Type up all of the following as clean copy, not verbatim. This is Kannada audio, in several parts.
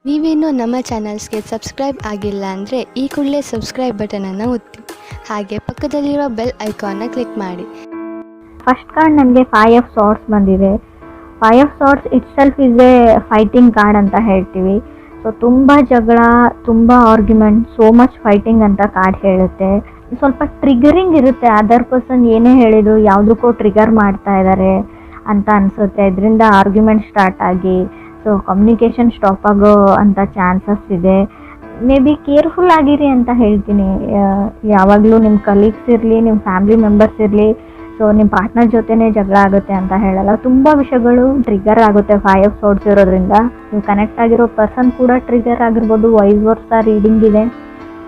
ನೀವೇನೂ ನಮ್ಮ ಚಾನಲ್ಸ್ಗೆ ಸಬ್ಸ್ಕ್ರೈಬ್ ಆಗಿಲ್ಲ ಅಂದರೆ ಈ ಕೂಡಲೇ ಸಬ್ಸ್ಕ್ರೈಬ್ ಬಟನನ್ನು ಒತ್ತಿ, ಹಾಗೆ ಪಕ್ಕದಲ್ಲಿರೋ ಬೆಲ್ ಐಕಾನ್ನ ಕ್ಲಿಕ್ ಮಾಡಿ. ಫಸ್ಟ್ ಕಾರ್ಡ್ ನನಗೆ 5 ಆಫ್ ಸಾರ್ಟ್ಸ್ ಬಂದಿದೆ. 5 of swords it self is A fighting card ಅಂತ ಹೇಳ್ತೀವಿ. ಸೊ ತುಂಬ ಜಗಳ, ತುಂಬ ಆರ್ಗ್ಯುಮೆಂಟ್, ಸೋ ಮಚ್ ಫೈಟಿಂಗ್ ಅಂತ ಕಾರ್ಡ್ ಹೇಳುತ್ತೆ. ಸ್ವಲ್ಪ ಟ್ರಿಗರಿಂಗ್ ಇರುತ್ತೆ. ಅದರ್ ಪರ್ಸನ್ ಏನೇ ಹೇಳಿದ್ರು ಯಾವುದಕ್ಕೂ ಟ್ರಿಗರ್ ಮಾಡ್ತಾ ಇದ್ದಾರೆ ಅಂತ ಅನಿಸುತ್ತೆ. ಇದರಿಂದ ಆರ್ಗ್ಯುಮೆಂಟ್ ಸ್ಟಾರ್ಟ್ ಆಗಿ ಸೊ ಕಮ್ಯುನಿಕೇಷನ್ ಸ್ಟಾಪ್ ಆಗೋ ಅಂಥ ಚಾನ್ಸಸ್ ಇದೆ. ಮೇ ಬಿ ಕೇರ್ಫುಲ್ ಆಗಿರಿ ಅಂತ ಹೇಳ್ತೀನಿ. ಯಾವಾಗಲೂ ನಿಮ್ಮ ಕಲೀಗ್ಸ್ ಇರಲಿ, ನಿಮ್ಮ ಫ್ಯಾಮಿಲಿ ಮೆಂಬರ್ಸ್ ಇರಲಿ, ಸೊ ನಿಮ್ಮ ಪಾರ್ಟ್ನರ್ ಜೊತೆನೇ ಜಗಳ ಆಗುತ್ತೆ ಅಂತ ಹೇಳಲ್ಲ. ತುಂಬ ವಿಷಯಗಳು ಟ್ರಿಗರ್ ಆಗುತ್ತೆ 5 ಆಫ್ ಸಾರ್ಟ್ಸ್ ಇರೋದ್ರಿಂದ. ನೀವು ಕನೆಕ್ಟ್ ಆಗಿರೋ ಪರ್ಸನ್ ಕೂಡ ಟ್ರಿಗರ್ ಆಗಿರ್ಬೋದು. ವೈಸ್ ವರ್ಸಾ ರೀಡಿಂಗ್ ಇದೆ.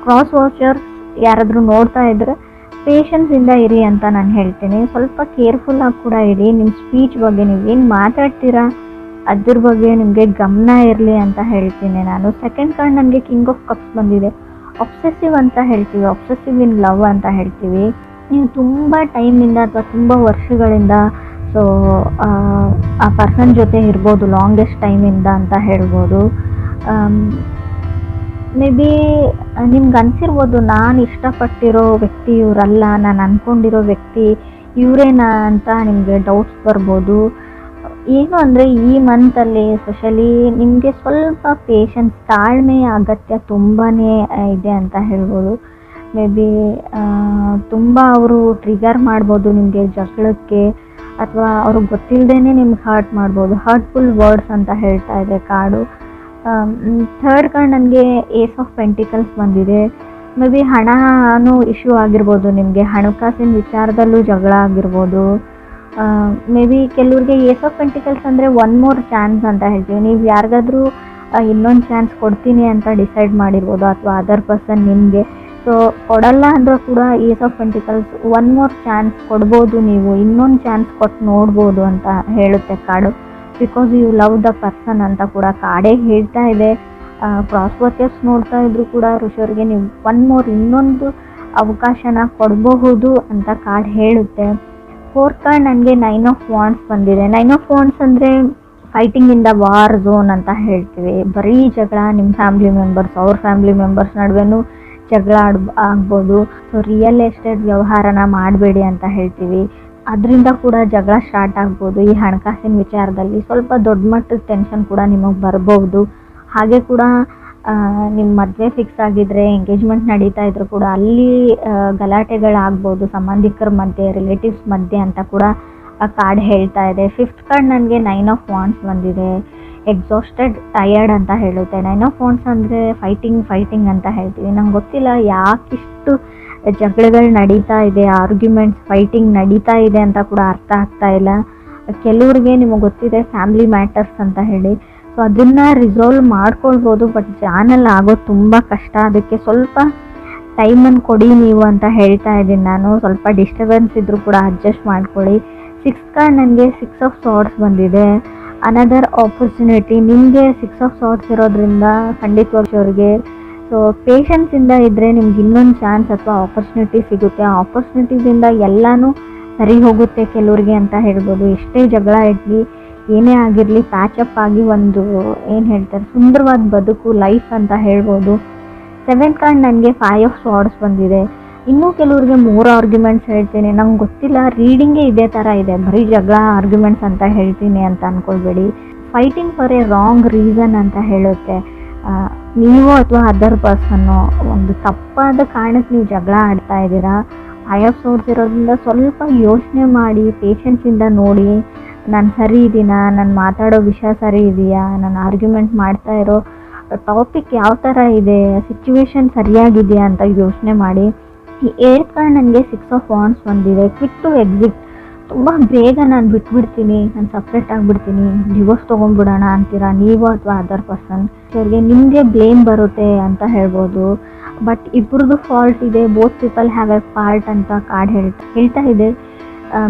ಕ್ರಾಸ್ ವಾಚರ್ಸ್ ಯಾರಾದರೂ ನೋಡ್ತಾ ಇದ್ದರೆ ಪೇಷನ್ಸಿಂದ ಇರಿ ಅಂತ ನಾನು ಹೇಳ್ತೀನಿ. ಸ್ವಲ್ಪ ಕೇರ್ಫುಲ್ಲಾಗಿ ಕೂಡ ಇರಿ. ನಿಮ್ಮ ಸ್ಪೀಚ್ ಬಗ್ಗೆ ನೀವೇನು ಮಾತಾಡ್ತೀರಾ ಅದ್ರ ಬಗ್ಗೆ ನಿಮಗೆ ಗಮನ ಇರಲಿ ಅಂತ ಹೇಳ್ತೀನಿ ನಾನು. ಸೆಕೆಂಡ್ ಕಾರ್ಡ್ ನನಗೆ ಕಿಂಗ್ ಆಫ್ ಕಪ್ಸ್ ಬಂದಿದೆ. ಆಬ್ಸೆಸಿವ್ ಅಂತ ಹೇಳ್ತೀವಿ, ಆಬ್ಸೆಸಿವ್ ಇನ್ ಲವ್ ಅಂತ ಹೇಳ್ತೀವಿ. ನೀವು ತುಂಬ ಟೈಮಿಂದ ಅಥವಾ ತುಂಬ ವರ್ಷಗಳಿಂದ ಸೊ ಆ ಪರ್ಸನ್ ಜೊತೆ ಇರ್ಬೋದು, ಲಾಂಗೆಸ್ಟ್ ಟೈಮಿಂದ ಅಂತ ಹೇಳ್ಬೋದು. ಮೇ ಬಿ ನಿಮ್ಗೆ ಅನಿಸಿರ್ಬೋದು, ನಾನು ಇಷ್ಟಪಟ್ಟಿರೋ ವ್ಯಕ್ತಿ ಇವರಲ್ಲ, ನಾನು ಅಂದ್ಕೊಂಡಿರೋ ವ್ಯಕ್ತಿ ಇವರೇನಾ ಅಂತ ನಿಮಗೆ ಡೌಟ್ಸ್ ಬರ್ಬೋದು. ಏನು ಅಂದರೆ ಈ ಮಂತಲ್ಲಿ ಎಸ್ಪೆಷಲಿ ನಿಮಗೆ ಸ್ವಲ್ಪ ಪೇಷನ್ಸ್, ತಾಳ್ಮೆಯ ಅಗತ್ಯ ತುಂಬಾ ಇದೆ ಅಂತ ಹೇಳ್ಬೋದು. ಮೇ ಬಿ ತುಂಬ ಅವರು ಟ್ರಿಗರ್ ಮಾಡ್ಬೋದು ನಿಮಗೆ ಜಗಳಕ್ಕೆ, ಅಥವಾ ಅವ್ರಿಗೆ ಗೊತ್ತಿಲ್ಲದೇ ನಿಮ್ಗೆ ಹರ್ಟ್ ಮಾಡ್ಬೋದು. ಹರ್ಟ್ಫುಲ್ ವರ್ಡ್ಸ್ ಅಂತ ಹೇಳ್ತಾ ಇದೆ ಕಾರ್ಡು. ಥರ್ಡ್ ಕಾರ್ಡ್ ನನಗೆ ಏಸ್ ಆಫ್ ಪೆಂಟಿಕಲ್ಸ್ ಬಂದಿದೆ. ಮೇ ಬಿ ಹಣನೂ ಇಶ್ಯೂ ಆಗಿರ್ಬೋದು, ನಿಮಗೆ ಹಣಕಾಸಿನ ವಿಚಾರದಲ್ಲೂ ಜಗಳ ಆಗಿರ್ಬೋದು. ಮೇ ಬಿ ಕೆಲವ್ರಿಗೆ ಏಸ್ ಆಫ್ ಪೆಂಟಿಕಲ್ಸ್ ಅಂದರೆ ಒನ್ ಮೋರ್ ಚಾನ್ಸ್ ಅಂತ ಹೇಳ್ತೀವಿ. ನೀವು ಯಾರಿಗಾದ್ರೂ ಇನ್ನೊಂದು ಚಾನ್ಸ್ ಕೊಡ್ತೀನಿ ಅಂತ ಡಿಸೈಡ್ ಮಾಡಿರ್ಬೋದು, ಅಥವಾ ಅದರ್ ಪರ್ಸನ್ ನಿಮಗೆ. ಸೊ ಕೊಡಲ್ಲ ಅಂದರೂ ಕೂಡ ace of pentacles one more chance ಕೊಡ್ಬೋದು, ನೀವು ಇನ್ನೊಂದು ಚಾನ್ಸ್ ಕೊಟ್ಟು ನೋಡ್ಬೋದು ಅಂತ ಹೇಳುತ್ತೆ card. Because you love the person ಅಂತ ಕೂಡ ಕಾರ್ಡೇ ಹೇಳ್ತಾ ಇದೆ. ಕ್ರಾಸ್ ವಾಚರ್ಸ್ ನೋಡ್ತಾ ಇದ್ರು ಕೂಡ ಋಷಿಯವ್ರಿಗೆ ನೀವು ಒನ್ ಮೋರ್ ಇನ್ನೊಂದು ಅವಕಾಶನ ಕೊಡಬಹುದು ಅಂತ ಕಾರ್ಡ್ ಹೇಳುತ್ತೆ. ಫೋರ್ತ್ ಕಾರ್ಡ್ ನನಗೆ 9 ಆಫ್ ವಾಂಡ್ಸ್ ಬಂದಿದೆ. 9 ಆಫ್ ವಾಂಡ್ಸ್ ಅಂದರೆ fighting in the war zone ಅಂತ ಹೇಳ್ತೀವಿ. ಬರೀ ಜಗಳ, ನಿಮ್ಮ ಫ್ಯಾಮಿಲಿ ಮೆಂಬರ್ಸ್ ಅವ್ರ ಫ್ಯಾಮಿಲಿ ಮೆಂಬರ್ಸ್ ನಡುವೆನೂ ಜಗಳ ಆಗ್ಬೋದು. ಸೊ ರಿಯಲ್ ಎಸ್ಟೇಟ್ ವ್ಯವಹಾರನ ಮಾಡಬೇಡಿ ಅಂತ ಹೇಳ್ತೀವಿ. ಅದರಿಂದ ಕೂಡ ಜಗಳ ಸ್ಟಾರ್ಟ್ ಆಗ್ಬೋದು. ಈ ಹಣಕಾಸಿನ ವಿಚಾರದಲ್ಲಿ ಸ್ವಲ್ಪ ದೊಡ್ಡ ಮಟ್ಟದ ಟೆನ್ಷನ್ ಕೂಡ ನಿಮಗೆ ಬರ್ಬೋದು. ಹಾಗೆ ಕೂಡ ನಿಮ್ಮ ಮದುವೆ ಫಿಕ್ಸ್ ಆಗಿದ್ದರೆ, ಎಂಗೇಜ್ಮೆಂಟ್ ನಡೀತಾ ಇದ್ರು ಕೂಡ ಅಲ್ಲಿ ಗಲಾಟೆಗಳಾಗ್ಬೋದು ಸಂಬಂಧಿಕರ ಮಧ್ಯೆ, ರಿಲೇಟಿವ್ಸ್ ಮಧ್ಯೆ ಅಂತ ಕೂಡ ಆ ಕಾರ್ಡ್ ಹೇಳ್ತಾ ಇದೆ. ಫಿಫ್ತ್ ಕಾರ್ಡ್ ನನಗೆ 9 ಆಫ್ ವಾಂಡ್ಸ್ ಬಂದಿದೆ. ಎಕ್ಸಾಸ್ಟೆಡ್, ಟಯರ್ಡ್ ಅಂತ ಹೇಳುತ್ತೆ. 9 ಆಫ್ ವಾಂಡ್ಸ್ ಅಂದರೆ ಫೈಟಿಂಗ್ ಅಂತ ಹೇಳ್ತೀವಿ. ನಂಗೆ ಗೊತ್ತಿಲ್ಲ ಯಾಕಿಷ್ಟು ಜಗಳಗಳು ನಡೀತಾ ಇದೆ, ಆರ್ಗ್ಯುಮೆಂಟ್ಸ್, ಫೈಟಿಂಗ್ ನಡೀತಾ ಇದೆ ಅಂತ ಕೂಡ ಅರ್ಥ ಆಗ್ತಾ ಇಲ್ಲ. ಕೆಲವ್ರಿಗೆ ನಿಮಗೆ ಗೊತ್ತಿದೆ ಫ್ಯಾಮಿಲಿ ಮ್ಯಾಟರ್ಸ್ ಅಂತ ಹೇಳಿ, ಸೊ ಅದನ್ನು ರಿಸಾಲ್ವ್ ಮಾಡ್ಕೊಳ್ಬೋದು. ಬಟ್ ಜಾನಲ್ಲಿ ಆಗೋದು ತುಂಬ ಕಷ್ಟ. ಅದಕ್ಕೆ ಸ್ವಲ್ಪ ಟೈಮನ್ನು ಕೊಡಿ ನೀವು ಅಂತ ಹೇಳ್ತಾ ಇದ್ದೀನಿ ನಾನು. ಸ್ವಲ್ಪ ಡಿಸ್ಟರ್ಬೆನ್ಸ್ ಇದ್ದರೂ ಕೂಡ ಅಡ್ಜಸ್ಟ್ ಮಾಡ್ಕೊಳ್ಳಿ. 6th ಕಾರ್ಡ್ ನನಗೆ 6 ಆಫ್ ಸಾರ್ಟ್ಸ್ ಬಂದಿದೆ. Another opportunity. ನಿಮಗೆ 6 ಆಫ್ ಸಾರ್ಟ್ಸ್ ಇರೋದ್ರಿಂದ ಖಂಡಿತವಾಗಿ ಅವ್ರಿಗೆ ಸೊ ಪೇಷನ್ಸಿಂದ ಇದ್ದರೆ ನಿಮ್ಗೆ ಇನ್ನೊಂದು ಚಾನ್ಸ್ ಅಥವಾ ಆಪರ್ಚುನಿಟಿ ಸಿಗುತ್ತೆ. ಆ ಆಪರ್ಚುನಿಟೀಸಿಂದ ಎಲ್ಲನೂ ಸರಿ ಹೋಗುತ್ತೆ ಕೆಲವ್ರಿಗೆ ಅಂತ ಹೇಳ್ಬೋದು. ಎಷ್ಟೇ ಜಗಳ ಇರಲಿ, ಏನೇ ಆಗಿರಲಿ, ಪ್ಯಾಚಪ್ ಆಗಿ ಒಂದು ಏನು ಹೇಳ್ತಾರೆ ಸುಂದರವಾದ ಬದುಕು, ಲೈಫ್ ಅಂತ ಹೇಳ್ಬೋದು. 7th ಕಾರ್ಡ್ ನನಗೆ 5 ಆಫ್ ಸಾರ್ಟ್ಸ್ ಬಂದಿದೆ. ಇನ್ನೂ ಕೆಲವ್ರಿಗೆ 3 ಆರ್ಗ್ಯುಮೆಂಟ್ಸ್ ಹೇಳ್ತೀನಿ. ನಂಗೆ ಗೊತ್ತಿಲ್ಲ, ರೀಡಿಂಗೇ ಇದೇ ಥರ ಇದೆ, ಬರೀ ಜಗಳ ಆರ್ಗ್ಯುಮೆಂಟ್ಸ್ ಅಂತ ಹೇಳ್ತೀನಿ ಅಂತ ಅಂದ್ಕೊಳ್ಬೇಡಿ. Fighting for a wrong reason ಅಂತ ಹೇಳುತ್ತೆ. ನೀವು ಅಥವಾ ಅದರ್ ಪರ್ಸನ್ನು ಒಂದು ತಪ್ಪಾದ ಕಾರಣಕ್ಕೆ ನೀವು ಜಗಳ ಆಡ್ತಾ ಇದ್ದೀರಾ. 5 ಆಫ್ ಸಾರ್ಟ್ಸ್ ಇರೋದ್ರಿಂದ ಸ್ವಲ್ಪ ಯೋಚನೆ ಮಾಡಿ, ಪೇಷನ್ಸಿಂದ ನೋಡಿ, ನಾನು ಸರಿ ಇದ್ದೀನಾ, ನಾನು ಮಾತಾಡೋ ವಿಷಯ ಸರಿ ಇದೆಯಾ, ನಾನು ಆರ್ಗ್ಯುಮೆಂಟ್ ಮಾಡ್ತಾ ಇರೋ ಟಾಪಿಕ್ ಯಾವ ಥರ ಇದೆ, ಸಿಚುವೇಶನ್ ಸರಿಯಾಗಿದೆಯಾ ಅಂತ ಯೋಚನೆ ಮಾಡಿ. ಈ 8th ಕಾರ್ಡ್ ನನಗೆ 6 ಆಫ್ ವಾಂಡ್ಸ್ ಬಂದಿದೆ. Quick to exit. ತುಂಬ ಬೇಗ ನಾನು ಬಿಟ್ಬಿಡ್ತೀನಿ, ನಾನು ಸಪ್ರೇಟ್ ಆಗಿಬಿಡ್ತೀನಿ, ಡಿವೋರ್ಸ್ ತೊಗೊಂಡ್ಬಿಡೋಣ ಅಂತೀರಾ ನೀವು ಅಥವಾ ಅದರ್ ಪರ್ಸನ್. ಅವ್ರಿಗೆ ನಿಮಗೆ ಬ್ಲೇಮ್ ಬರುತ್ತೆ ಅಂತ ಹೇಳ್ಬೋದು. ಬಟ್ ಇಬ್ಬರದ್ದು ಫಾಲ್ಟ್ ಇದೆ. Both people have A part ಅಂತ ಕಾರ್ಡ್ ಹೇಳ್ತಾ ಇದೆ.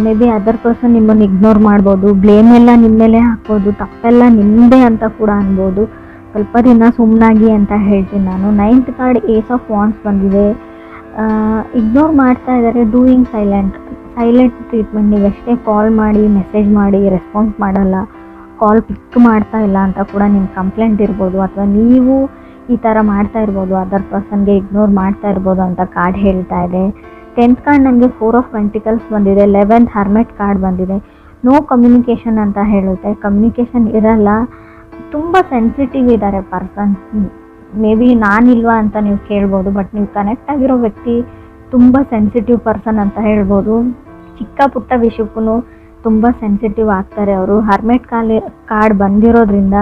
ಮೇ ಬಿ ಅದರ್ ಪರ್ಸನ್ ನಿಮ್ಮನ್ನು ಇಗ್ನೋರ್ ಮಾಡ್ಬೋದು, ಬ್ಲೇಮ್ ಎಲ್ಲ ನಿಮ್ಮ ಮೇಲೆ ಹಾಕ್ಬೋದು, ತಪ್ಪೆಲ್ಲ ನಿಮ್ಮದೇ ಅಂತ ಕೂಡ ಅನ್ಬೋದು. ಸ್ವಲ್ಪ ದಿನ ಸುಮ್ಮನಾಗಿ ಅಂತ ಹೇಳ್ತೀನಿ ನಾನು. 9th card ace of wands ಬಂದಿದೆ. ಇಗ್ನೋರ್ ಮಾಡ್ತಾ ಇದ್ದಾರೆ. Doing silent treatment. ನೀವು ಎಷ್ಟೇ ಕಾಲ್ ಮಾಡಿ, ಮೆಸೇಜ್ ಮಾಡಿ ರೆಸ್ಪಾನ್ಸ್ ಮಾಡಲ್ಲ. ಕಾಲ್ ಪಿಕ್ ಮಾಡ್ತಾ ಇಲ್ಲ ಅಂತ ಕೂಡ ನಿಮ್ಮ ಕಂಪ್ಲೇಂಟ್ ಇರ್ಬೋದು, ಅಥವಾ ನೀವು ಈ ಥರ ಮಾಡ್ತಾ ಇರ್ಬೋದು, ಅದರ್ ಪರ್ಸನ್ಗೆ ಇಗ್ನೋರ್ ಮಾಡ್ತಾ ಇರ್ಬೋದು ಅಂತ ಕಾರ್ಡ್ ಹೇಳ್ತಾ ಇದೆ. 10th ಕಾರ್ಡ್ ನನಗೆ 4 ಆಫ್ ಪೆಂಟಿಕಲ್ಸ್ ಬಂದಿದೆ, 11th ಹರ್ಮೆಟ್ ಕಾರ್ಡ್ ಬಂದಿದೆ. ನೋ ಕಮ್ಯುನಿಕೇಷನ್ ಅಂತ ಹೇಳುತ್ತೆ. ಕಮ್ಯುನಿಕೇಷನ್ ಇರಲ್ಲ, ತುಂಬ ಸೆನ್ಸಿಟಿವ್ ಇದ್ದಾರೆ ಪರ್ಸನ್. ಮೇ ಬಿ ನಾನಿಲ್ವಾ ಅಂತ ನೀವು ಕೇಳ್ಬೋದು, ಬಟ್ ನೀವು ಕನೆಕ್ಟ್ ಆಗಿರೋ ವ್ಯಕ್ತಿ ತುಂಬ ಸೆನ್ಸಿಟಿವ್ ಪರ್ಸನ್ ಅಂತ ಹೇಳ್ಬೋದು. ಚಿಕ್ಕ ಪುಟ್ಟ ವಿಷಯಕ್ಕೂ ತುಂಬ ಸೆನ್ಸಿಟಿವ್ ಆಗ್ತಾರೆ ಅವರು. ಹರ್ಮೆಟ್ ಕಾರ್ಡ್ ಬಂದಿರೋದ್ರಿಂದ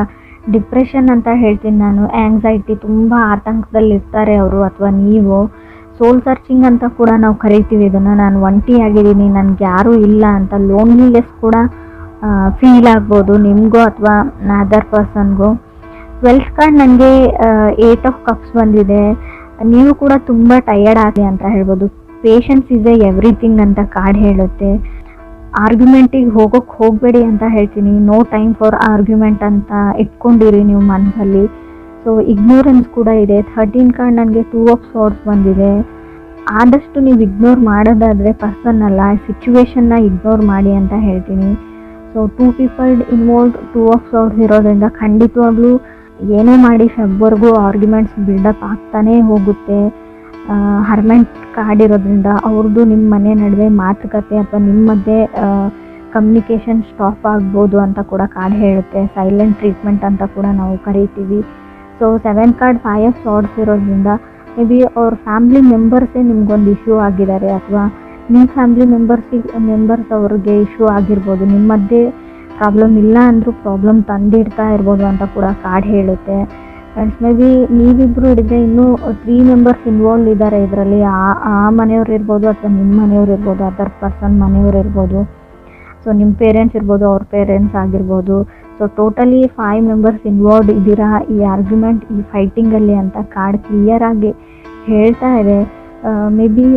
ಡಿಪ್ರೆಷನ್ ಅಂತ ಹೇಳ್ತೀನಿ ನಾನು, ಆ್ಯಂಗ್ಸೈಟಿ, ತುಂಬ ಆತಂಕದಲ್ಲಿರ್ತಾರೆ ಅವರು ಅಥವಾ ನೀವು. ಸೋಲ್ ಸರ್ಚಿಂಗ್ ಅಂತ ಕೂಡ ನಾವು ಕರಿತೀವಿ ಇದನ್ನು. ನಾನು ಒಂಟಿ ಆಗಿದ್ದೀನಿ, ನನಗೆ ಯಾರೂ ಇಲ್ಲ ಅಂತ ಲೋನ್ಲಿನೆಸ್ ಕೂಡ ಫೀಲ್ ಆಗ್ಬೋದು ನಿಮಗೂ ಅಥವಾ ಅದರ್ ಪರ್ಸನ್ಗೂ. 12th ಕಾರ್ಡ್ ನನಗೆ 8 ಆಫ್ ಕಪ್ಸ್ ಬಂದಿದೆ. ನೀವು ಕೂಡ ತುಂಬ ಟಯರ್ಡ್ ಆಗಿ ಅಂತ ಹೇಳ್ಬೋದು. ಪೇಷನ್ಸ್ ಇಸ್ ಎವ್ರಿಥಿಂಗ್ ಅಂತ ಕಾರ್ಡ್ ಹೇಳುತ್ತೆ. ಆರ್ಗ್ಯುಮೆಂಟಿಗೆ ಹೋಗಬೇಡಿ ಅಂತ ಹೇಳ್ತೀನಿ. ನೋ ಟೈಮ್ ಫಾರ್ ಆರ್ಗ್ಯುಮೆಂಟ್ ಅಂತ ಇಟ್ಕೊಂಡಿರಿ ನೀವು ಮನಸ್ಸಲ್ಲಿ. ಸೊ ಇಗ್ನೋರೆನ್ಸ್ ಕೂಡ ಇದೆ. 13 ಕಾರ್ಡ್ ನನಗೆ 2 ಆಫ್ ಸಾರ್ಡ್ಸ್ ಬಂದಿದೆ. ಆದಷ್ಟು ನೀವು ಇಗ್ನೋರ್ ಮಾಡೋದಾದರೆ ಪರ್ಸನ್ ಅಲ್ಲ, ಸಿಚುವೇಶನ್ನ ಇಗ್ನೋರ್ ಮಾಡಿ ಅಂತ ಹೇಳ್ತೀನಿ. ಸೊ 2 ಪೀಪಲ್ ಇನ್ವಾಲ್ವ್ಡ್, 2 ಆಫ್ ಸಾರ್ಡ್ಸ್ ಇರೋದ್ರಿಂದ ಖಂಡಿತವಾಗ್ಲೂ ಏನೇ ಮಾಡಿ ಫೆಬ್ವರೆಗೂ ಆರ್ಗ್ಯುಮೆಂಟ್ಸ್ ಬಿಲ್ಡಪ್ ಆಗ್ತಾನೇ ಹೋಗುತ್ತೆ. ಹರ್ಮೆಂಟ್ ಕಾರ್ಡ್ ಇರೋದ್ರಿಂದ ಅವ್ರದ್ದು ನಿಮ್ಮ ಮನೆ ನಡುವೆ ಮಾತುಕತೆ ಅಥವಾ ನಿಮ್ಮ ಮಧ್ಯೆ ಕಮ್ಯುನಿಕೇಷನ್ ಸ್ಟಾಪ್ ಆಗ್ಬೋದು ಅಂತ ಕೂಡ ಕಾರ್ಡ್ ಹೇಳುತ್ತೆ. ಸೈಲೆಂಟ್ ಟ್ರೀಟ್ಮೆಂಟ್ ಅಂತ ಕೂಡ ನಾವು ಕರಿತೀವಿ. ಸೊ 7th ಕಾರ್ಡ್ 5 ಆಫ್ ಸಾರ್ಡ್ಸ್ ಇರೋದ್ರಿಂದ ಮೇ ಬಿ ಅವ್ರ ಫ್ಯಾಮ್ಲಿ ಮೆಂಬರ್ಸೇ ನಿಮ್ಗೊಂದು ಇಶ್ಯೂ ಆಗಿದ್ದಾರೆ, ಅಥವಾ ನಿಮ್ಮ ಫ್ಯಾಮ್ಲಿ ಮೆಂಬರ್ಸ್ ಅವ್ರಿಗೆ ಇಶ್ಯೂ ಆಗಿರ್ಬೋದು. ನಿಮ್ಮ ಮಧ್ಯೆ ಪ್ರಾಬ್ಲಮ್ ಇಲ್ಲ ಅಂದರೂ ಪ್ರಾಬ್ಲಮ್ ತಂದಿಡ್ತಾ ಇರ್ಬೋದು ಅಂತ ಕೂಡ ಕಾರ್ಡ್ ಹೇಳುತ್ತೆ. ಫ್ರೆಂಡ್ಸ್, ಮೇ ಬಿ ನೀವಿಬ್ಬರು ಹಿಡಿದ್ರೆ ಇನ್ನೂ 3 ಮೆಂಬರ್ಸ್ ಇನ್ವಾಲ್ವ್ ಇದ್ದಾರೆ ಇದರಲ್ಲಿ. ಆ ಮನೆಯವ್ರು ಇರ್ಬೋದು ಅಥವಾ ನಿಮ್ಮ ಮನೆಯವ್ರು ಇರ್ಬೋದು, ಅದರ್ ಪರ್ಸನ್ ಮನೆಯವ್ರು ಇರ್ಬೋದು. ಸೊ ನಿಮ್ಮ ಪೇರೆಂಟ್ಸ್ ಇರ್ಬೋದು, ಅವ್ರ ಪೇರೆಂಟ್ಸ್ ಆಗಿರ್ಬೋದು. ಸೊ ಟೋಟಲಿ 5 ಮೆಂಬರ್ಸ್ ಇನ್ವಾಲ್ವ್ಡ್ ಇದ್ದೀರಾ ಈ ಆರ್ಗ್ಯುಮೆಂಟ್, ಈ ಫೈಟಿಂಗಲ್ಲಿ ಅಂತ ಕಾರ್ಡ್ ಕ್ಲಿಯರಾಗಿ ಹೇಳ್ತಾ ಇದೆ. ಮೇ ಬಿ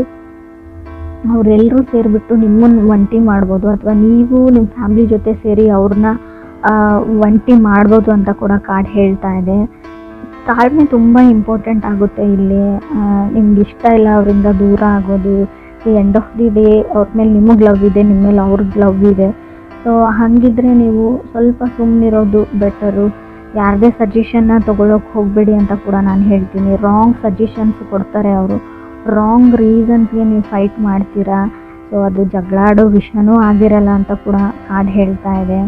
ಅವರೆಲ್ಲರೂ ಸೇರಿಬಿಟ್ಟು ನಿಮ್ಮನ್ನು ಒಂಟಿ ಮಾಡ್ಬೋದು, ಅಥವಾ ನೀವು ನಿಮ್ಮ ಫ್ಯಾಮ್ಲಿ ಜೊತೆ ಸೇರಿ ಅವ್ರನ್ನ ಒಂಟಿ ಮಾಡ್ಬೋದು ಅಂತ ಕೂಡ ಕಾರ್ಡ್ ಹೇಳ್ತಾ ಇದೆ. ತಾಳ್ಮೆ ತುಂಬ ಇಂಪಾರ್ಟೆಂಟ್ ಆಗುತ್ತೆ ಇಲ್ಲಿ. ನಿಮ್ಗೆ ಇಷ್ಟ ಇಲ್ಲ ಅವರಿಂದ ದೂರ ಆಗೋದು. ಎಂಡ್ ಆಫ್ ದಿ ಡೇ ಅವ್ರ ಮೇಲೆ ನಿಮಗೆ ಲವ್ ಇದೆ, ನಿಮ್ಮ ಮೇಲೆ ಅವ್ರಿಗೆ ಲವ್ ಇದೆ. ಸೊ ಹಾಗಿದ್ರೆ ನೀವು ಸ್ವಲ್ಪ ಸುಮ್ಮನಿರೋದು ಬೆಟರು. ಯಾರದೇ ಸಜೆಷನ್ನ ತೊಗೊಳಕ್ಕೆ ಹೋಗಬೇಡಿ ಅಂತ ಕೂಡ ನಾನು ಹೇಳ್ತೀನಿ. ರಾಂಗ್ ಸಜೆಷನ್ಸ್ ಕೊಡ್ತಾರೆ ಅವರು, ರಾಂಗ್ ರೀಸನ್ಸ್ಗೆ ನೀವು ಫೈಟ್ ಮಾಡ್ತೀರಾ. ಸೊ ಅದು ಜಗಳಾಡೋ ವಿಷಯನೂ ಆಗಿರಲ್ಲ ಅಂತ ಕೂಡ ಕಾರ್ಡ್ ಹೇಳ್ತಾ ಇದೆ.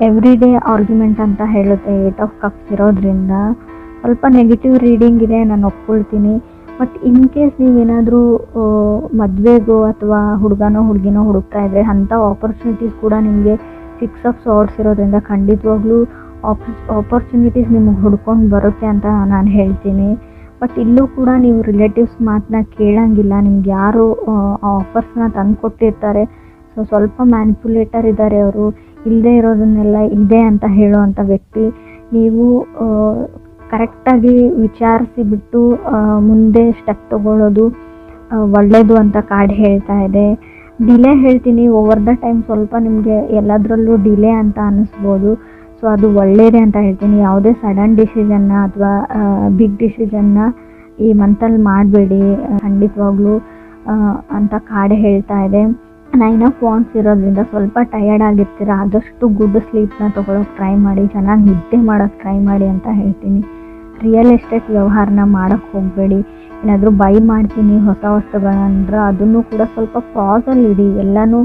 ಎವ್ರಿ ಡೇ ಆರ್ಗ್ಯುಮೆಂಟ್ ಅಂತ ಹೇಳುತ್ತೆ 8 ಆಫ್ ಕಪ್ಸ್ ಇರೋದ್ರಿಂದ. ಸ್ವಲ್ಪ ನೆಗೆಟಿವ್ ರೀಡಿಂಗ್ ಇದೆ, ನಾನು ಒಪ್ಕೊಳ್ತೀನಿ. ಬಟ್ ಇನ್ ಕೇಸ್ ನೀವೇನಾದರೂ ಮದುವೆಗೋ ಅಥವಾ ಹುಡುಗನೋ ಹುಡುಗಿನೋ ಹುಡುಕ್ತಾ ಇದ್ದರೆ ಅಂಥ ಆಪರ್ಚುನಿಟೀಸ್ ಕೂಡ ನಿಮಗೆ 6 ಆಫ್ ಸಾರ್ಡ್ಸ್ ಇರೋದ್ರಿಂದ ಖಂಡಿತವಾಗ್ಲೂ ಆಪರ್ಚುನಿಟೀಸ್ ನಿಮಗೆ ಹುಡ್ಕೊಂಡು ಬರುತ್ತೆ ಅಂತ ನಾನು ಹೇಳ್ತೀನಿ. ಬಟ್ ಇಲ್ಲೂ ಕೂಡ ನೀವು ರಿಲೇಟಿವ್ಸ್ ಮಾತನ್ನ ಕೇಳೋಂಗಿಲ್ಲ. ನಿಮ್ಗೆ ಯಾರು ಆಫರ್ಸ್ನ ತಂದು ಕೊಟ್ಟಿರ್ತಾರೆ. ಸೊ ಸ್ವಲ್ಪ ಮ್ಯಾನಿಪುಲೇಟರ್ ಇದ್ದಾರೆ ಅವರು. ಇಲ್ಲದೆ ಇರೋದನ್ನೆಲ್ಲ ಇದೆ ಅಂತ ಹೇಳೋವಂಥ ವ್ಯಕ್ತಿ. ನೀವು ಕರೆಕ್ಟಾಗಿ ವಿಚಾರಿಸಿ ಬಿಟ್ಟು ಮುಂದೆ ಸ್ಟೆಪ್ ತೊಗೊಳ್ಳೋದು ಒಳ್ಳೆಯದು ಅಂತ ಕಾರ್ಡ್ ಹೇಳ್ತಾ ಇದೆ. ಡಿಲೇ ಹೇಳ್ತೀನಿ. ಓವರ್ ದ ಟೈಮ್ ಸ್ವಲ್ಪ ನಿಮಗೆ ಎಲ್ಲದರಲ್ಲೂ ಡಿಲೇ ಅಂತ ಅನ್ನಿಸ್ಬೋದು. ಸೊ ಅದು ಒಳ್ಳೆಯದೇ ಅಂತ ಹೇಳ್ತೀನಿ. ಯಾವುದೇ ಸಡನ್ ಡಿಸಿಷನ್ನ ಅಥವಾ ಬಿಗ್ ಡಿಸಿಷನ್ನ ಈ ಮಂತಲ್ಲಿ ಮಾಡಬೇಡಿ ಖಂಡಿತವಾಗ್ಲೂ ಅಂತ ಕಾರ್ಡ್ ಹೇಳ್ತಾ ಇದೆ. 9 ಆಫ್ ವಾಂಡ್ಸ್ ಇರೋದ್ರಿಂದ ಸ್ವಲ್ಪ ಟಯರ್ಡ್ ಆಗಿರ್ತೀರ. ಆದಷ್ಟು ಗುಡ್ ಸ್ಲೀಪ್ನ ತೊಗೊಳಕ್ಕೆ ಟ್ರೈ ಮಾಡಿ, ಚೆನ್ನಾಗಿ ನಿದ್ದೆ ಮಾಡೋಕ್ಕೆ ಟ್ರೈ ಮಾಡಿ ಅಂತ ಹೇಳ್ತೀನಿ. ರಿಯಲ್ ಎಸ್ಟೇಟ್ ವ್ಯವಹಾರನ ಮಾಡೋಕ್ಕೆ ಹೋಗಬೇಡಿ. ಏನಾದರೂ ಬೈ ಮಾಡ್ತೀನಿ ಹೊಸ ವಸ್ತುಗಳಂದ್ರೆ ಅದನ್ನು ಕೂಡ ಸ್ವಲ್ಪ ಪಾಸಲ್ಲಿ ಇಡಿ. ಎಲ್ಲನೂ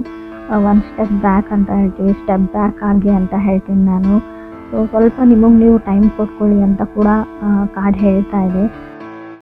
1 ಸ್ಟೆಪ್ ಬ್ಯಾಕ್ ಅಂತ ಹೇಳ್ತೀವಿ, ಸ್ಟೆಪ್ ಬ್ಯಾಕ್ ಆಗಿ ಅಂತ ಹೇಳ್ತೀನಿ ನಾನು. ಸೊ ಸ್ವಲ್ಪ ನಿಮಗೆ ನೀವು ಟೈಮ್ ಕೊಟ್ಕೊಳ್ಳಿ ಅಂತ ಕೂಡ ಕಾರ್ಡ್ ಹೇಳ್ತಾ ಇದೆ.